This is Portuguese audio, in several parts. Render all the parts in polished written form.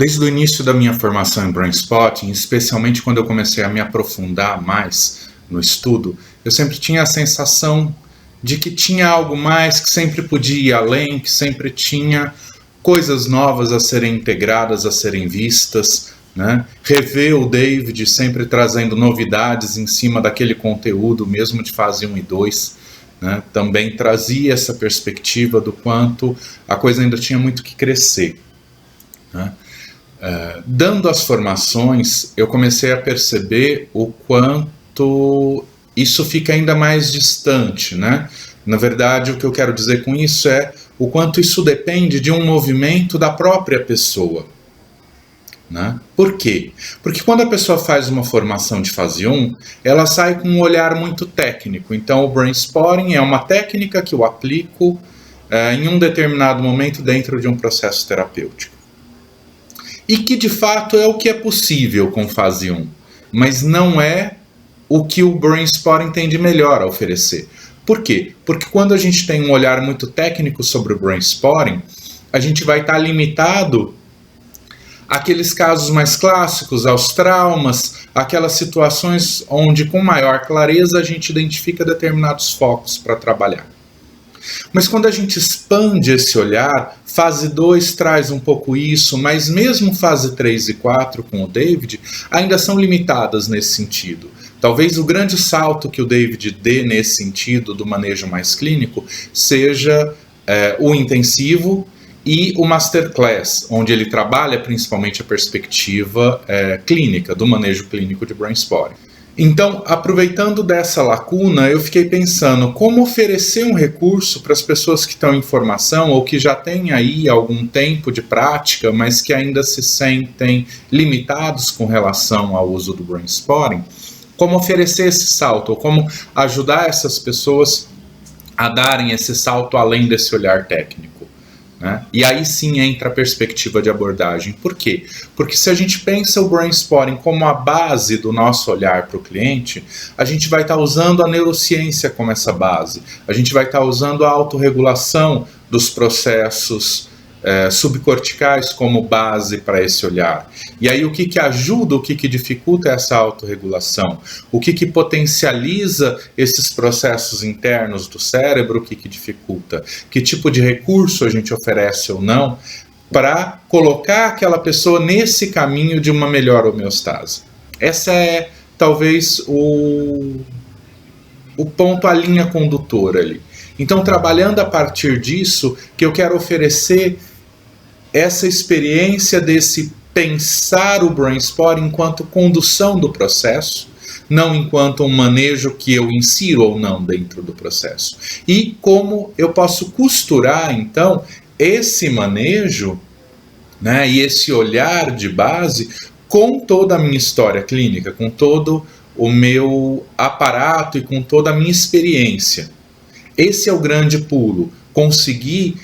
Desde o início da minha formação em Brain Spotting, especialmente quando eu comecei a me aprofundar mais no estudo, eu sempre tinha a sensação de que tinha algo mais, que sempre podia ir além, que sempre tinha coisas novas a serem integradas, a serem vistas, né? Rever o David sempre trazendo novidades em cima daquele conteúdo, mesmo de fase 1 e 2, né? Também trazia essa perspectiva do quanto a coisa ainda tinha muito que crescer, né? Dando as formações, eu comecei a perceber o quanto isso fica ainda mais distante, né? Na verdade, o que eu quero dizer com isso é o quanto isso depende de um movimento da própria pessoa, né? Por quê? Porque quando a pessoa faz uma formação de fase 1, ela sai com um olhar muito técnico. Então, o Brain Spotting é uma técnica que eu aplico em um determinado momento dentro de um processo terapêutico. E que de fato é o que é possível com fase 1, mas não é o que o Brain Spotting tem de melhor a oferecer. Por quê? Porque quando a gente tem um olhar muito técnico sobre o Brain Spotting, a gente vai estar limitado àqueles casos mais clássicos, aos traumas, aquelas situações onde com maior clareza a gente identifica determinados focos para trabalhar. Mas quando a gente expande esse olhar, fase 2 traz um pouco isso, mas mesmo fase 3 e 4 com o David ainda são limitadas nesse sentido. Talvez o grande salto que o David dê nesse sentido do manejo mais clínico seja o intensivo e o masterclass, onde ele trabalha principalmente a perspectiva clínica, do manejo clínico de Brain Spotting. Então, aproveitando dessa lacuna, eu fiquei pensando como oferecer um recurso para as pessoas que estão em formação ou que já têm aí algum tempo de prática, mas que ainda se sentem limitados com relação ao uso do Brain Spotting, como oferecer esse salto, ou como ajudar essas pessoas a darem esse salto além desse olhar técnico, né? E aí sim entra a perspectiva de abordagem. Por quê? Porque se a gente pensa o Brain Spotting como a base do nosso olhar para o cliente, a gente vai estar usando a neurociência como essa base, a gente vai estar usando a autorregulação dos processos subcorticais como base para esse olhar. E aí o que ajuda, o que dificulta essa autorregulação? O que potencializa esses processos internos do cérebro, o que dificulta? Que tipo de recurso a gente oferece ou não para colocar aquela pessoa nesse caminho de uma melhor homeostase? Essa é talvez o ponto, a linha condutora ali. Então, trabalhando a partir disso, que eu quero oferecer essa experiência desse pensar o Brain Spotting enquanto condução do processo, não enquanto um manejo que eu insiro ou não dentro do processo. E como eu posso costurar, então, esse manejo, né, e esse olhar de base com toda a minha história clínica, com todo o meu aparato e com toda a minha experiência. Esse é o grande pulo, conseguir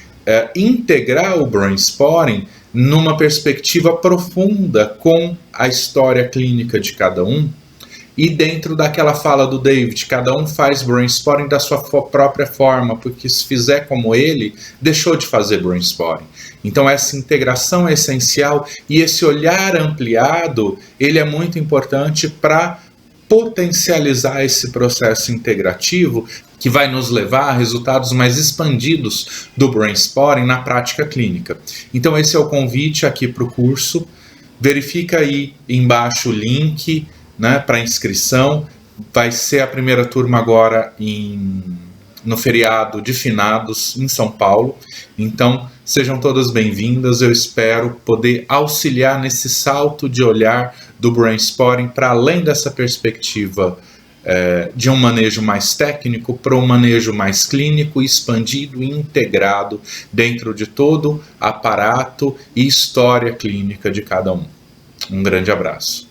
integrar o Brain Spotting numa perspectiva profunda com a história clínica de cada um, e dentro daquela fala do David, cada um faz Brain Spotting da sua própria forma, porque se fizer como ele, deixou de fazer Brain Spotting. Então essa integração é essencial, e esse olhar ampliado, ele é muito importante para potencializar esse processo integrativo que vai nos levar a resultados mais expandidos do Brain Spotting na prática clínica. Então esse é o convite aqui para o curso. Verifica aí embaixo o link, né, para inscrição. Vai ser a primeira turma agora no feriado de finados em São Paulo. Então sejam todas bem-vindas. Eu espero poder auxiliar nesse salto de olhar do Brain Spotting para além dessa perspectiva de um manejo mais técnico para um manejo mais clínico, expandido e integrado dentro de todo aparato e história clínica de cada um. Um grande abraço.